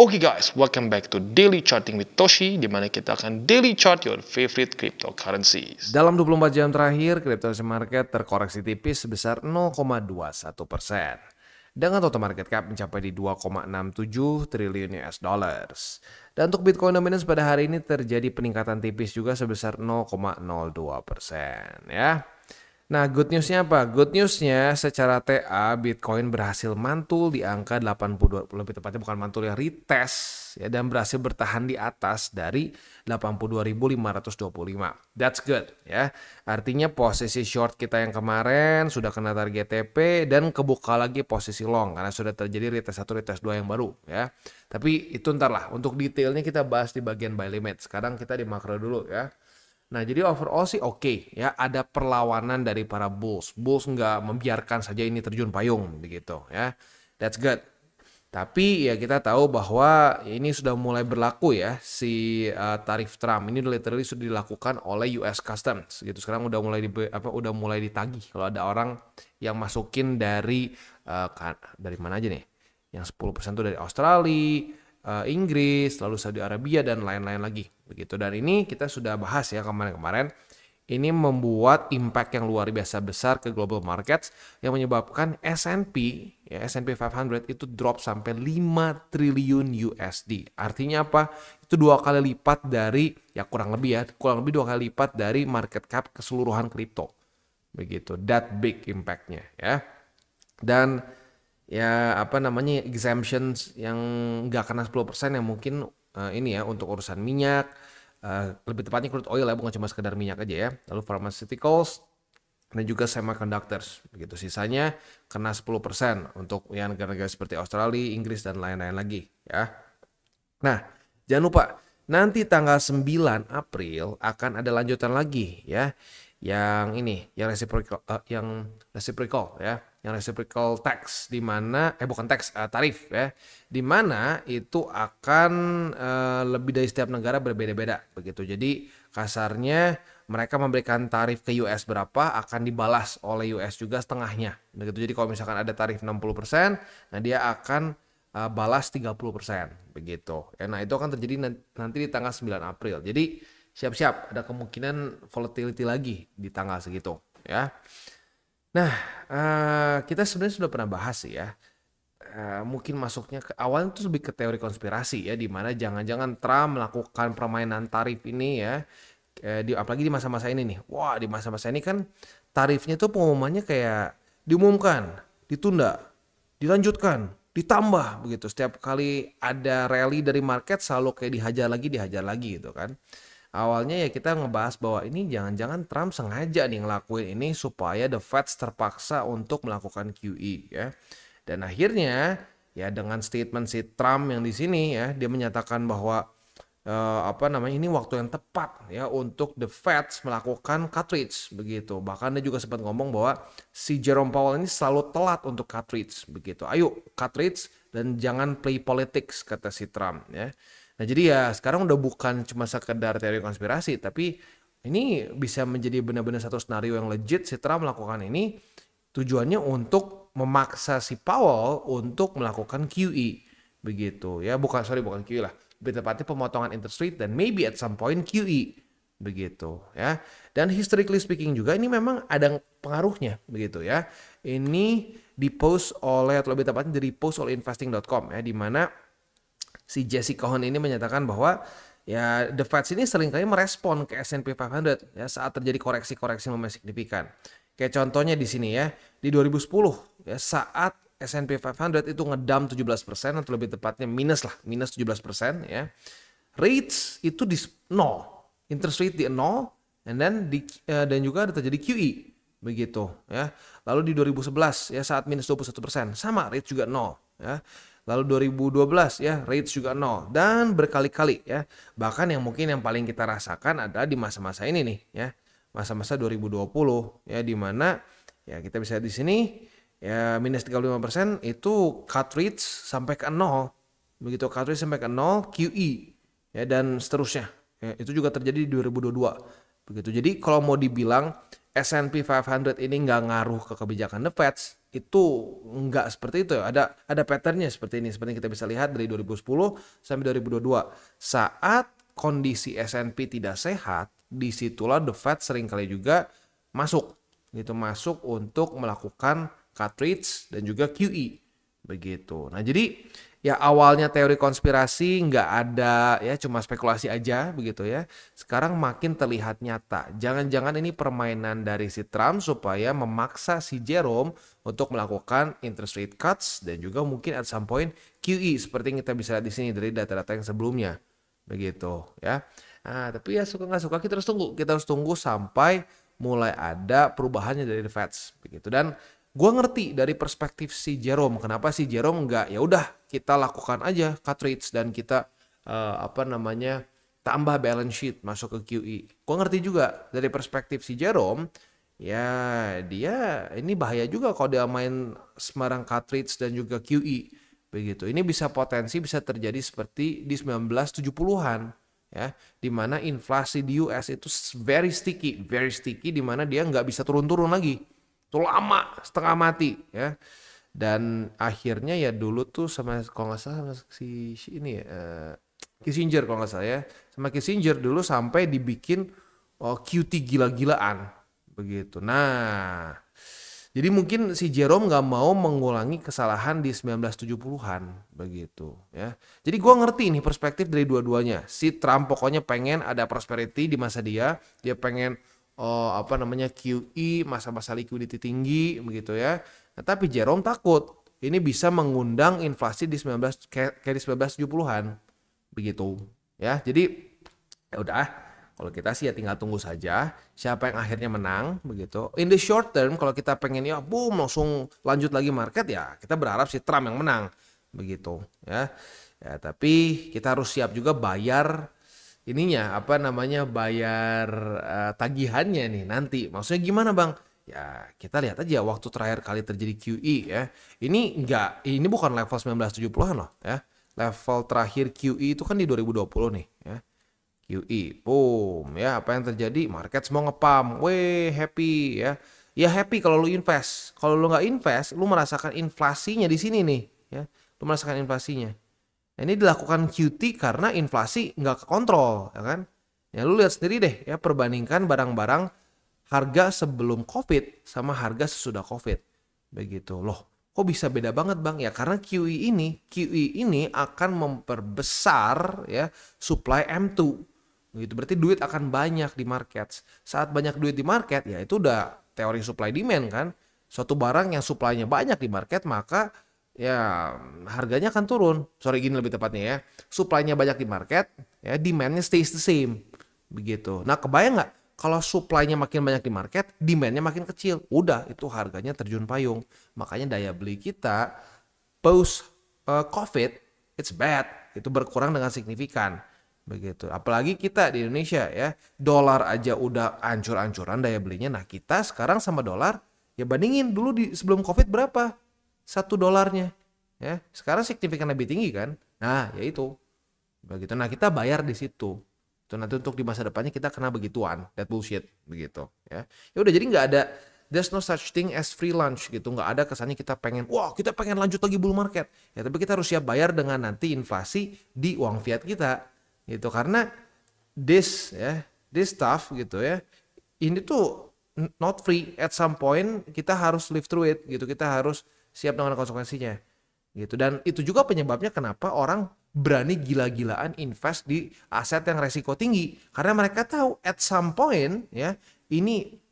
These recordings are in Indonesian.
Oke guys, welcome back to Daily Charting with Toshi, di mana kita akan daily chart your favorite cryptocurrencies. Dalam 24 jam terakhir, cryptocurrency market terkoreksi tipis sebesar 0,21%. Dengan total market cap mencapai di 2,67 triliun US dollars. Dan untuk Bitcoin dominance pada hari ini terjadi peningkatan tipis juga sebesar 0,02%, ya. Nah, good newsnya apa? Good newsnya secara TA Bitcoin berhasil mantul di angka 82, lebih tepatnya bukan mantul ya, retest ya, dan berhasil bertahan di atas dari 82.525. That's good ya. Artinya posisi short kita yang kemarin sudah kena target TP dan kebuka lagi posisi long karena sudah terjadi retest 1, retest 2 yang baru ya. Tapi itu ntar lah, untuk detailnya kita bahas di bagian buy limit. Sekarang kita di makro dulu ya. Nah, jadi overall sih oke ya, ada perlawanan dari para bulls. Bulls nggak membiarkan saja ini terjun payung begitu ya. That's good. Tapi ya kita tahu bahwa ini sudah mulai berlaku ya si tarif Trump. Ini literally sudah dilakukan oleh US Customs gitu. Sekarang udah mulai ditagih kalau ada orang yang masukin dari mana aja nih? Yang 10% itu dari Australia, Inggris, lalu Saudi Arabia dan lain-lain lagi begitu. Dan ini kita sudah bahas ya kemarin-kemarin. Ini membuat impact yang luar biasa besar ke global markets yang menyebabkan S&P 500 itu drop sampai 5 triliun USD. Artinya apa? Itu 2 kali lipat dari kurang lebih 2 kali lipat dari market cap keseluruhan kripto. Begitu. That big impactnya ya. Dan exemptions yang nggak kena 10% yang mungkin ini ya untuk urusan minyak, lebih tepatnya crude oil ya, bukan cuma sekedar minyak aja ya, lalu pharmaceuticals dan juga semiconductors begitu. Sisanya kena 10% untuk negara-negara seperti Australia, Inggris dan lain-lain lagi ya. Nah, jangan lupa nanti tanggal 9 April akan ada lanjutan lagi ya. Yang reciprocal tax, di mana tarif ya, di mana itu akan lebih dari setiap negara berbeda-beda begitu. Jadi kasarnya mereka memberikan tarif ke US berapa akan dibalas oleh US juga setengahnya begitu. Jadi kalau misalkan ada tarif 60%, nah dia akan balas 30% begitu. Nah, itu akan terjadi nanti di tanggal 9 April. Jadi siap-siap ada kemungkinan volatility lagi di tanggal segitu ya. Nah, kita sebenarnya sudah pernah bahas sih ya. Mungkin masuknya ke awal itu lebih ke teori konspirasi ya, di mana jangan-jangan Trump melakukan permainan tarif ini ya. Apalagi di masa-masa ini nih. Wah, di masa-masa ini kan tarifnya tuh pengumumannya kayak diumumkan, ditunda, dilanjutkan, ditambah begitu. Setiap kali ada rally dari market selalu kayak dihajar lagi gitu kan. Awalnya ya kita ngebahas bahwa ini jangan-jangan Trump sengaja nih ngelakuin ini supaya the Fed terpaksa untuk melakukan QE ya. Dan akhirnya ya dengan statement si Trump yang di sini ya, dia menyatakan bahwa ini waktu yang tepat ya untuk the Fed melakukan cut rates begitu. Bahkan dia juga sempat ngomong bahwa si Jerome Powell ini selalu telat untuk cut rates begitu. Ayo cut rates dan jangan play politics, kata si Trump ya. Nah, jadi ya sekarang udah bukan cuma sekedar teori konspirasi, tapi ini bisa menjadi benar-benar satu skenario yang legit. Si Trump melakukan ini tujuannya untuk memaksa si Powell untuk melakukan QE begitu ya. Bukan QE lah, lebih tepatnya pemotongan interest rate dan maybe at some point QE begitu ya. Dan historically speaking juga ini memang ada pengaruhnya begitu ya. Ini dipost oleh, atau lebih tepatnya di-repost oleh investing.com ya, di mana si Jesse Cohen ini menyatakan bahwa ya the Fed ini seringkali merespon ke S&P 500 ya saat terjadi koreksi-koreksi yang lumayan signifikan. Kayak contohnya di sini ya, di 2010 ya saat S&P 500 itu ngedump 17% atau lebih tepatnya minus 17% ya. Rates itu di 0, interest rate di 0, dan juga ada terjadi QE begitu ya. Lalu di 2011 ya saat minus 21%, sama rates juga 0 ya. Lalu 2012 ya rates juga 0 dan berkali-kali ya. Bahkan yang mungkin yang paling kita rasakan adalah di masa-masa ini nih ya. Masa-masa 2020 ya, di mana ya kita bisa di sini ya minus 35% itu cut rates sampai ke 0. Begitu cut rates sampai ke 0, QE ya, dan seterusnya. Ya, itu juga terjadi di 2022. Begitu. Jadi kalau mau dibilang S&P 500 ini nggak ngaruh ke kebijakan The Fed, itu nggak seperti itu ya. Ada patternnya seperti ini. Seperti yang kita bisa lihat dari 2010 sampai 2022. Saat kondisi S&P tidak sehat, disitulah The Fed seringkali juga masuk untuk melakukan cut rates dan juga QE begitu. Nah, jadi ya awalnya teori konspirasi nggak ada ya, cuma spekulasi aja begitu ya. Sekarang makin terlihat nyata. Jangan-jangan ini permainan dari si Trump supaya memaksa si Jerome untuk melakukan interest rate cuts dan juga mungkin at some point QE seperti yang kita bisa lihat di sini dari data-data yang sebelumnya begitu ya. Nah, tapi ya suka nggak suka kita harus tunggu sampai mulai ada perubahannya dari the Fed begitu. Dan gue ngerti dari perspektif si Jerome, kenapa si Jerome nggak ya udah kita lakukan aja cut rates dan kita tambah balance sheet masuk ke QE. Gue ngerti juga dari perspektif si Jerome, ya dia ini bahaya juga kalau dia main sembarang cut rates dan juga QE begitu. Ini bisa terjadi seperti di 1970-an ya, di mana inflasi di US itu very sticky di mana dia nggak bisa turun-turun lagi. Itu lama setengah mati ya. Dan akhirnya ya dulu tuh sama kalau nggak salah sama si ini ya Kissinger kalau nggak salah ya, sama Kissinger dulu sampai dibikin QT gila-gilaan begitu. Nah, jadi mungkin si Jerome nggak mau mengulangi kesalahan di 1970-an begitu ya. Jadi gue ngerti nih perspektif dari dua-duanya. Si Trump pokoknya pengen ada prosperity di masa dia pengen QE, masa-masa liquidity tinggi begitu ya. Nah, tapi Jerome takut ini bisa mengundang inflasi di 1970-an begitu ya. Jadi ya udah, kalau kita sih ya tinggal tunggu saja siapa yang akhirnya menang begitu. In the short term kalau kita pengen ya boom langsung lanjut lagi market, ya kita berharap si Trump yang menang begitu ya. Ya tapi kita harus siap juga bayar bayar tagihannya nih nanti. Maksudnya gimana Bang? Ya kita lihat aja waktu terakhir kali terjadi QE ya. Ini bukan level 1970-an loh ya. Level terakhir QE itu kan di 2020 nih ya. QE, boom ya, apa yang terjadi? Market semua ngepam, happy ya. Ya happy kalau lu invest. Kalau lu nggak invest, lu merasakan inflasinya di sini nih ya. Lu merasakan inflasinya. Ini dilakukan QT karena inflasi nggak kekontrol, ya kan? Ya lu lihat sendiri deh ya, perbandingkan barang-barang harga sebelum COVID sama harga sesudah COVID. Begitu loh. Kok bisa beda banget Bang? Ya karena QE ini akan memperbesar ya supply M2. Begitu berarti duit akan banyak di market. Saat banyak duit di market ya itu udah teori supply demand kan. Suatu barang yang supply-nya banyak di market maka ya harganya akan turun. Gini lebih tepatnya ya. Supply-nya banyak di market, ya demand-nya stays the same. Begitu. Nah, kebayang nggak kalau supply-nya makin banyak di market, demand-nya makin kecil. Udah, itu harganya terjun payung. Makanya daya beli kita post COVID it's bad. Itu berkurang dengan signifikan. Begitu. Apalagi kita di Indonesia ya. Dolar aja udah ancur-ancuran daya belinya. Nah, kita sekarang sama dolar ya bandingin dulu di sebelum COVID berapa? $1 ya, sekarang signifikan lebih tinggi kan. Nah ya itu begitu. Nah kita bayar di situ itu nanti untuk di masa depannya kita kena begituan, that bullshit begitu ya. Ya udah, jadi nggak ada, there's no such thing as free lunch gitu. Nggak ada kesannya kita pengen lanjut lagi bull market ya, tapi kita harus siap bayar dengan nanti inflasi di uang fiat kita gitu. Karena this stuff gitu ya, ini tuh not free. At some point kita harus live through it gitu. Kita harus siap dengan konsekuensinya gitu. Dan itu juga penyebabnya kenapa orang berani gila-gilaan invest di aset yang resiko tinggi, karena mereka tahu at some point ya ini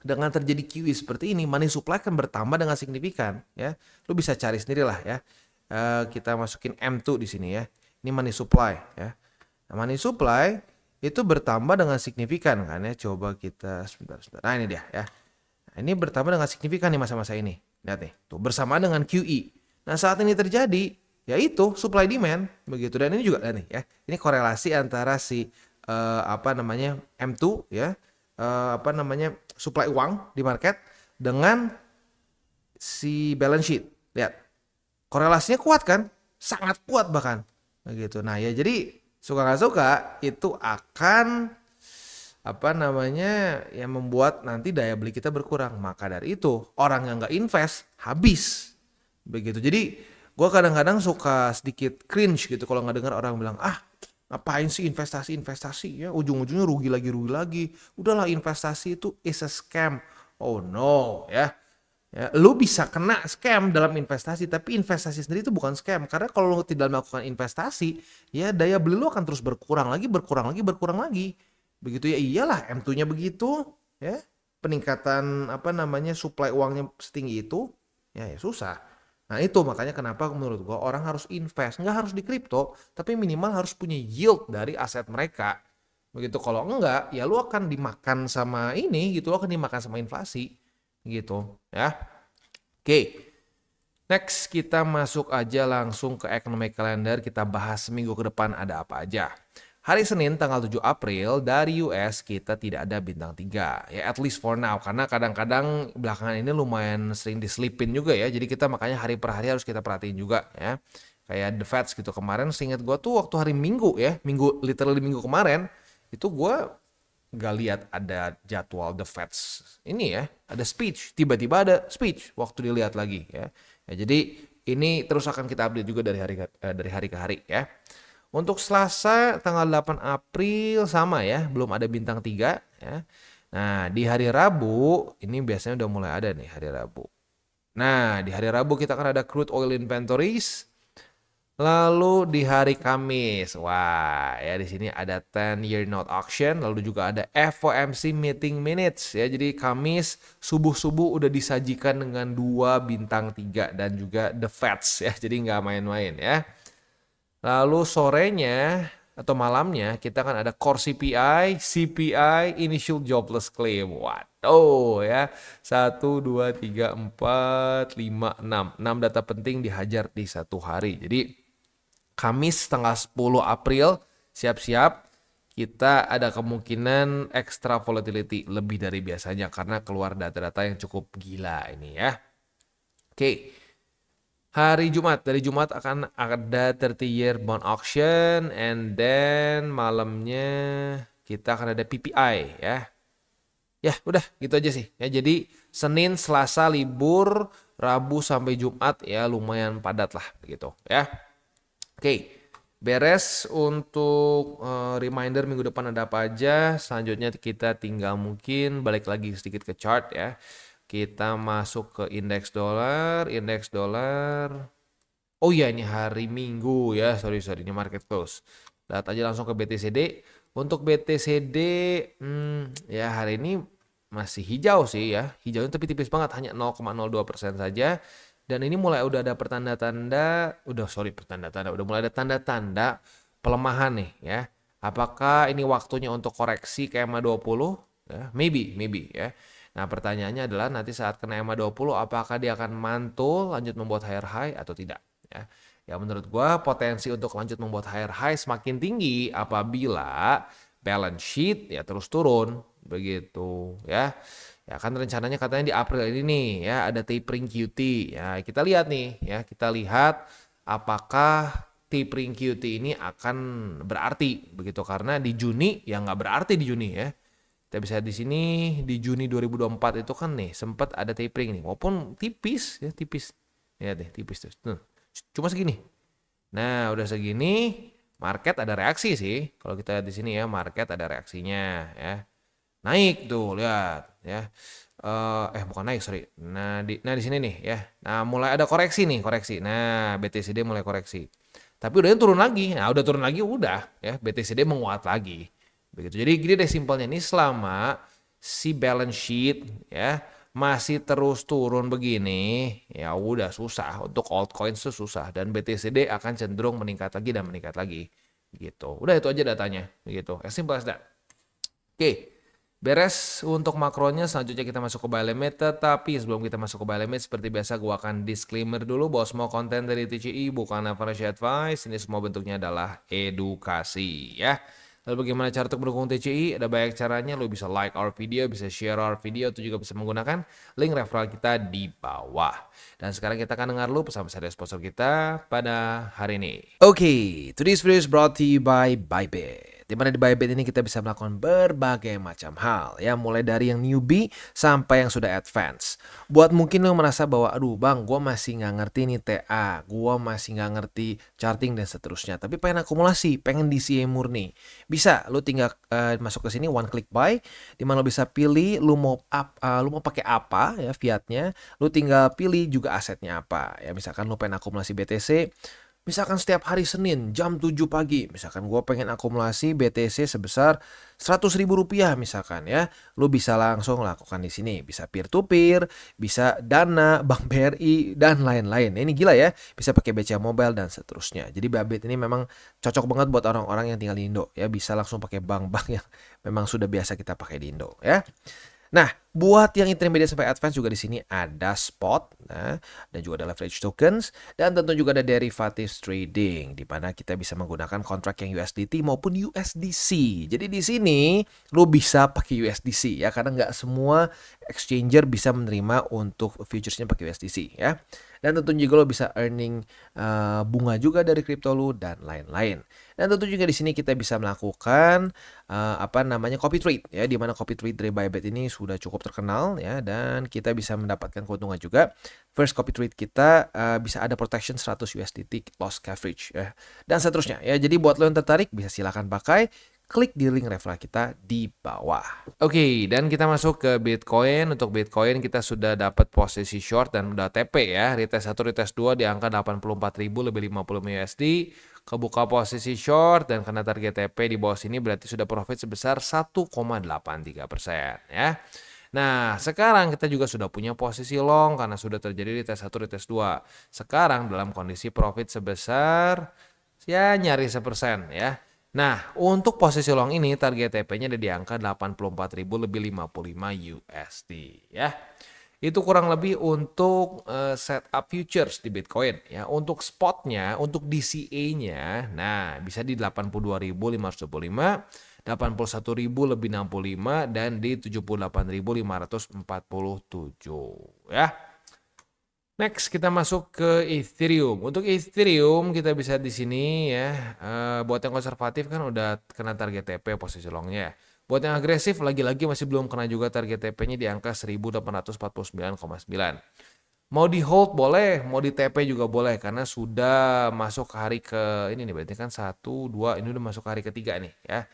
dengan terjadi QE seperti ini money supply kan bertambah dengan signifikan ya. Lu bisa cari sendirilah ya. Kita masukin M2 di sini ya. Ini money supply ya. Nah, money supply itu bertambah dengan signifikan kan ya. Coba kita sebentar. Nah ini dia ya. Ini bertambah dengan signifikan nih masa-masa ini. Lihat nih, tuh bersamaan dengan QE. Nah, saat ini terjadi yaitu supply demand begitu. Dan ini juga nih ya. Ini korelasi antara si M2 ya, supply uang di market dengan si balance sheet. Lihat. Korelasinya kuat kan? Sangat kuat bahkan. Begitu. Nah, ya jadi suka nggak suka itu akan apa namanya yang membuat nanti daya beli kita berkurang. Maka dari itu orang yang nggak invest habis begitu. Jadi gue kadang-kadang suka sedikit cringe gitu kalau nggak dengar orang bilang ngapain sih investasi ya, ujung-ujungnya rugi lagi. Udahlah, investasi itu is a scam. Oh no ya. Ya, lu bisa kena scam dalam investasi, tapi investasi sendiri itu bukan scam. Karena kalau lu tidak melakukan investasi, ya daya beli lu akan terus berkurang lagi. Begitu ya, iyalah M2-nya begitu, ya. Peningkatan apa namanya supply uangnya setinggi itu, ya susah. Nah, itu makanya kenapa menurut gua orang harus invest, nggak harus di kripto, tapi minimal harus punya yield dari aset mereka. Begitu, kalau enggak, ya lu akan dimakan sama ini gitu, lu akan dimakan sama inflasi gitu, ya. Oke. Next, kita masuk aja langsung ke economic calendar. Kita bahas seminggu ke depan ada apa aja. Hari Senin tanggal 7 April dari US kita tidak ada bintang 3. Ya at least for now. Karena kadang-kadang belakangan ini lumayan sering diselipin juga ya. Jadi kita makanya hari per hari harus kita perhatiin juga ya. Kayak The Feds gitu kemarin. Seingat gue tuh waktu hari Minggu ya. Literally minggu kemarin. Itu gue gak lihat ada jadwal The Feds ini ya. Ada speech. Tiba-tiba ada speech waktu dilihat lagi ya. Ya, jadi ini terus akan kita update juga dari hari ke hari ya. Untuk Selasa tanggal 8 April sama ya, belum ada bintang 3 ya. Nah, di hari Rabu ini biasanya udah mulai ada nih hari Rabu. Nah, di hari Rabu kita akan ada crude oil inventories. Lalu di hari Kamis, wah ya di sini ada 10-year note auction, lalu juga ada FOMC meeting minutes ya. Jadi Kamis subuh-subuh udah disajikan dengan 2 bintang 3 dan juga the Feds ya. Jadi nggak main-main ya. Lalu sorenya atau malamnya kita akan ada core CPI, initial jobless claim. Waduh ya. 1, 2, 3, 4, 5, 6. 6 data penting dihajar di satu hari. Jadi Kamis tanggal 10 April, siap-siap kita ada kemungkinan extra volatility lebih dari biasanya karena keluar data-data yang cukup gila ini ya. Oke. Hari Jumat, dari Jumat akan ada 30-year bond auction and then malamnya kita akan ada PPI ya. Ya udah gitu aja sih ya. Jadi Senin, Selasa libur, Rabu sampai Jumat ya lumayan padat lah begitu ya. Oke, beres untuk reminder minggu depan ada apa aja. Selanjutnya kita tinggal mungkin balik lagi sedikit ke chart ya. Kita masuk ke indeks dolar. Oh iya, ini hari Minggu ya. Sorry ini market close. Lihat aja langsung ke BTCD. Untuk BTCD ya hari ini masih hijau sih ya. Hijaunya tapi tipis banget, hanya 0,02% saja. Dan ini mulai udah ada udah mulai ada tanda-tanda pelemahan nih ya. Apakah ini waktunya untuk koreksi ke EMA 20? Ya, maybe ya. Nah, pertanyaannya adalah nanti saat kena EMA 20 apakah dia akan mantul lanjut membuat higher high atau tidak ya. Ya menurut gua potensi untuk lanjut membuat higher high semakin tinggi apabila balance sheet ya terus turun begitu ya. Ya kan rencananya katanya di April ini nih ya ada tapering QT. Ya kita lihat nih ya, kita lihat apakah tapering QT ini akan berarti begitu, karena di Juni ya nggak berarti di Juni ya. Kita bisa di sini di Juni 2024 itu kan nih sempat ada tapering nih walaupun tipis ya, tipis. Ya deh tipis terus. Cuma segini. Nah, udah segini market ada reaksi sih. Kalau kita lihat di sini ya, market ada reaksinya ya. Naik tuh, lihat ya. Bukan naik, sorry. Nah di sini nih ya. Nah, mulai ada koreksi nih, koreksi. Nah, BTCD mulai koreksi. Tapi udah turun lagi. Nah, udah turun lagi udah ya. BTCD menguat lagi. Begitu. Jadi gini deh simpelnya, nih selama si balance sheet ya masih terus turun begini, ya udah susah untuk altcoins tuh susah, dan BTCD akan cenderung meningkat lagi gitu. Udah itu aja datanya begitu. As simple as that. Oke. Beres untuk makronya, selanjutnya kita masuk ke buy limit. Tetapi sebelum kita masuk ke buy limit, seperti biasa gue akan disclaimer dulu bahwa semua konten dari TCI bukan financial advice. Ini semua bentuknya adalah edukasi ya. Lalu bagaimana cara untuk mendukung TCI? Ada banyak caranya. Lo bisa like our video, bisa share our video, atau juga bisa menggunakan link referral kita di bawah. Dan sekarang kita akan dengar lu pesan-pesan dari sponsor kita pada hari ini. Okay, today's video is brought to you by Bybit. Di mana di Bybit ini kita bisa melakukan berbagai macam hal ya, mulai dari yang newbie sampai yang sudah advance. Buat mungkin lo merasa bahwa aduh bang, gue masih nggak ngerti nih TA, gue masih nggak ngerti charting dan seterusnya, tapi pengen akumulasi, pengen DCA murni, bisa lo tinggal masuk ke sini one click buy, di mana lo bisa pilih lo mau pakai apa ya fiatnya, lo tinggal pilih juga asetnya apa ya. Misalkan lo pengen akumulasi BTC, misalkan setiap hari Senin jam 7 pagi, misalkan gue pengen akumulasi BTC sebesar 100.000 rupiah misalkan ya, lu bisa langsung lakukan di sini, bisa peer to peer, bisa Dana, Bank BRI dan lain-lain. Ini gila ya, bisa pakai BCA Mobile dan seterusnya. Jadi Bybit ini memang cocok banget buat orang-orang yang tinggal di Indo ya, bisa langsung pakai bank-bank yang memang sudah biasa kita pakai di Indo ya. Nah, buat yang intermediate sampai advance juga di sini ada spot, nah, dan juga ada leverage tokens, dan tentu juga ada derivatives trading, di mana kita bisa menggunakan kontrak yang USDT maupun USDC. Jadi di sini lo bisa pakai USDC ya, karena nggak semua exchanger bisa menerima untuk futuresnya pakai USDC ya. Dan tentu juga lo bisa earning bunga juga dari kripto lo dan lain-lain. Dan tentu juga di sini kita bisa melakukan copy trade ya, di mana copy trade dari Bybit ini sudah cukup terkenal ya, dan kita bisa mendapatkan keuntungan juga. First copy trade kita bisa ada protection 100 USDT loss coverage ya, dan seterusnya ya. Jadi buat lo yang tertarik bisa silakan pakai, klik di link referral kita di bawah. Oke, dan kita masuk ke Bitcoin. Untuk Bitcoin kita sudah dapat posisi short dan udah TP ya. Retest 1, retest 2 di angka 84.000 lebih 50 USD. Kebuka posisi short dan kena target TP di bawah sini, berarti sudah profit sebesar 1,83% ya. Nah, sekarang kita juga sudah punya posisi long karena sudah terjadi retest 1, retest 2. Sekarang dalam kondisi profit sebesar ya nyaris 1% ya. Nah, untuk posisi long ini target TP-nya ada di angka 84.000 lebih 55 USD ya. Itu kurang lebih untuk setup futures di Bitcoin ya. Untuk spotnya, untuk DCA-nya, nah bisa di 82.525, 81.000 lebih 65, dan di 78.547 ya. Next kita masuk ke Ethereum. Untuk Ethereum kita bisa di sini ya. Buat yang konservatif kan udah kena target TP posisi longnya. Buat yang agresif lagi-lagi masih belum kena juga target TP-nya di angka 1849,9. Mau di hold boleh, mau di TP juga boleh karena sudah masuk hari ke ini nih, berarti kan 1, 2, ini udah masuk hari ketiga nih ya.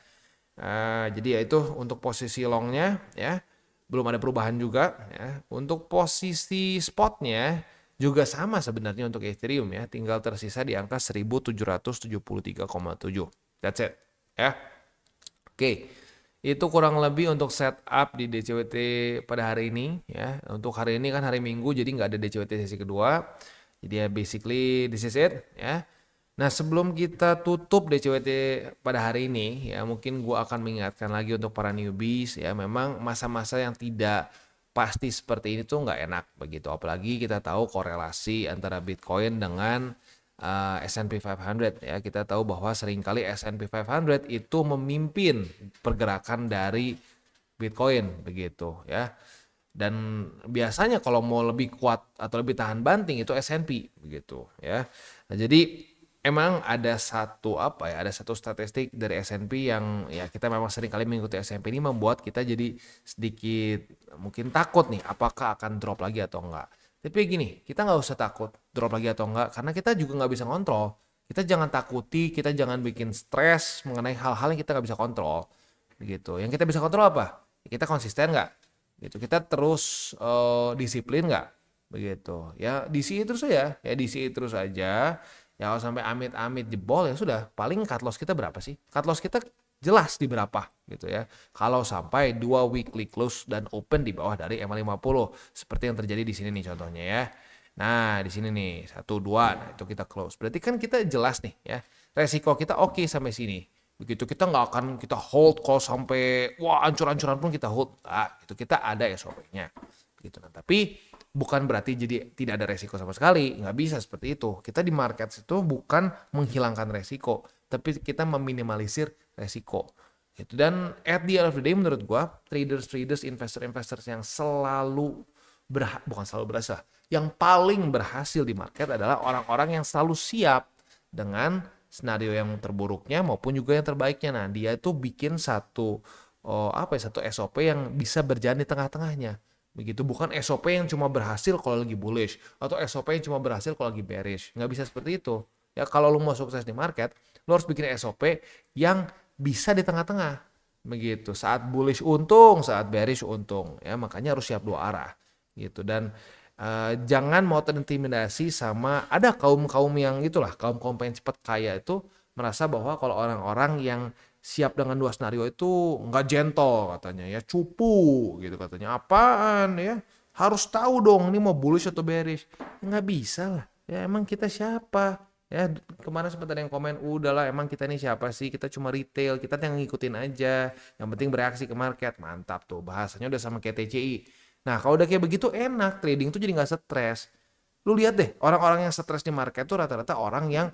Jadi ya itu untuk posisi longnya ya. Belum ada perubahan juga ya. Untuk posisi spotnya juga sama sebenarnya untuk Ethereum ya, tinggal tersisa di angka 1773,7. That's it ya. Oke. Itu kurang lebih untuk setup di DCWT pada hari ini ya. Untuk hari ini kan hari Minggu, jadi nggak ada DCWT sesi kedua. Jadi ya basically this is it ya. Nah, sebelum kita tutup DCWT pada hari ini ya, mungkin gua akan mengingatkan lagi untuk para newbies ya, memang masa-masa yang tidak pasti seperti ini tuh nggak enak begitu. Apalagi kita tahu korelasi antara Bitcoin dengan S&P 500 ya. Kita tahu bahwa seringkali S&P 500 itu memimpin pergerakan dari Bitcoin begitu ya. Dan biasanya kalau mau lebih kuat atau lebih tahan banting itu S&P begitu ya. Nah, jadi emang ada satu statistik dari S&P yang ya kita memang sering kali mengikuti S&P ini membuat kita jadi sedikit mungkin takut nih apakah akan drop lagi atau enggak. Tapi gini, kita nggak usah takut drop lagi atau enggak karena kita juga nggak bisa kontrol. Kita jangan takuti, kita jangan bikin stres mengenai hal-hal yang kita nggak bisa kontrol. Begitu. Yang kita bisa kontrol apa? Kita konsisten nggak? Gitu. Kita terus disiplin nggak? Begitu. Ya DCA terus aja, ya kalau sampai amit-amit jebol ya sudah, paling cut loss kita berapa sih? Cut loss kita jelas di berapa gitu ya. Kalau sampai 2 weekly close dan open di bawah dari MA50 seperti yang terjadi di sini nih contohnya ya. Nah, di sini nih 1 2, nah itu kita close. Berarti kan kita jelas nih ya. Resiko kita oke sampai sini. Begitu kita nggak akan kita hold call sampai wah ancur-ancuran pun kita hold. Nah, itu kita ada SOP-nya. Gitu. Nah, tapi bukan berarti jadi tidak ada resiko sama sekali, nggak bisa seperti itu. Kita di market itu bukan menghilangkan resiko, tapi kita meminimalisir resiko. Gitu. Dan at the end of the day menurut gua, traders, investor yang yang paling berhasil di market adalah orang-orang yang selalu siap dengan skenario yang terburuknya maupun juga yang terbaiknya. Nah, dia itu bikin satu satu SOP yang bisa berjalan di tengah-tengahnya. Begitu, bukan SOP yang cuma berhasil kalau lagi bullish atau SOP yang cuma berhasil kalau lagi bearish. Nggak bisa seperti itu. Ya, kalau lu mau sukses di market, lu harus bikin SOP yang bisa di tengah-tengah. Begitu. Saat bullish untung, saat bearish untung. Ya, makanya harus siap dua arah. Gitu. Dan jangan mau terintimidasi sama ada kaum-kaum yang itulah, kaum-kaum pengen cepat kaya itu merasa bahwa kalau orang-orang yang siap dengan dua skenario itu nggak gentle katanya ya, cupu gitu katanya. Apaan ya? Harus tahu dong ini mau bullish atau bearish. Nggak bisa lah. Ya emang kita siapa? Ya kemarin sempat ada yang komen, udahlah emang kita ini siapa sih? Kita cuma retail, kita yang ngikutin aja. Yang penting bereaksi ke market. Mantap tuh, bahasanya udah sama kayak TCI. Nah kalau udah kayak begitu enak, trading tuh jadi nggak stres. Lu lihat deh, orang-orang yang stres di market tuh rata-rata orang yang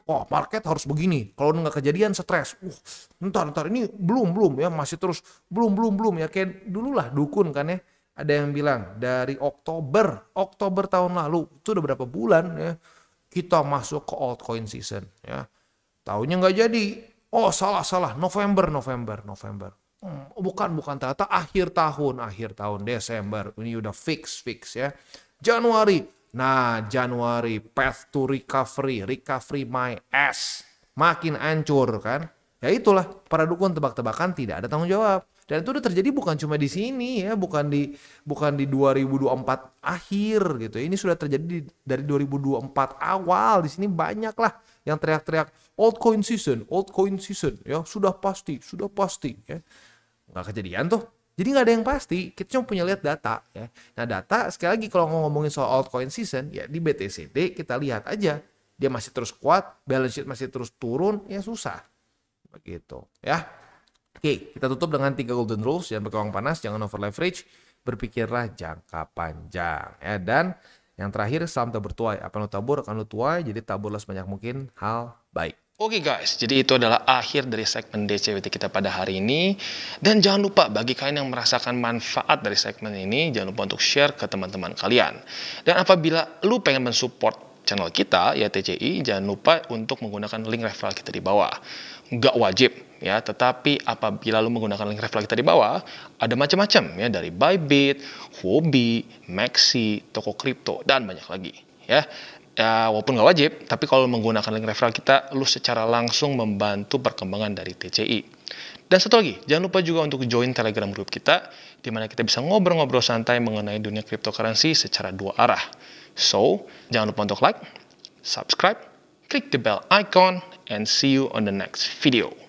oh market harus begini. Kalau nggak kejadian stres. Ntar ini belum ya masih terus belum ya kayak dulu lah dukun kan ya. Ada yang bilang dari Oktober tahun lalu itu udah berapa bulan ya kita masuk ke altcoin season ya. Tahunnya nggak jadi. Oh salah November. Bukan ternyata akhir tahun Desember ini udah fix ya. Januari. Nah, Januari path to recovery my ass. Makin hancur kan. Ya itulah, para dukun tebak-tebakan tidak ada tanggung jawab. Dan itu udah terjadi bukan cuma di sini ya, bukan di 2024 akhir gitu. Ini sudah terjadi dari 2024 awal. Di sini banyak lah yang teriak-teriak altcoin season ya, sudah pasti ya. Nggak kejadian tuh. Jadi nggak ada yang pasti, kita cuma punya lihat data ya. Nah data sekali lagi kalau ngomongin soal altcoin season ya di BTCD kita lihat aja dia masih terus kuat, balance sheet masih terus turun ya susah begitu ya. Oke, kita tutup dengan 3 golden rules. Jangan berkeuangan panas, jangan over leverage, berpikirlah jangka panjang ya. Dan yang terakhir, salam tabur tuai. Apa yang lu tabur akan lu tuai, jadi taburlah sebanyak mungkin hal baik. Oke guys, jadi itu adalah akhir dari segmen DCWT kita pada hari ini. Dan jangan lupa bagi kalian yang merasakan manfaat dari segmen ini, jangan lupa untuk share ke teman-teman kalian. Dan apabila lu pengen mensupport channel kita, ya TCI, jangan lupa untuk menggunakan link referral kita di bawah. Nggak wajib ya, tetapi apabila lu menggunakan link referral kita di bawah, ada macam-macam ya, dari Bybit, Huobi, Maxi, toko kripto, dan banyak lagi ya. Ya, walaupun nggak wajib, tapi kalau menggunakan link referral kita, lu secara langsung membantu perkembangan dari TCI. Dan satu lagi, jangan lupa juga untuk join Telegram group kita, di mana kita bisa ngobrol-ngobrol santai mengenai dunia cryptocurrency secara dua arah. So, jangan lupa untuk like, subscribe, click the bell icon, and see you on the next video.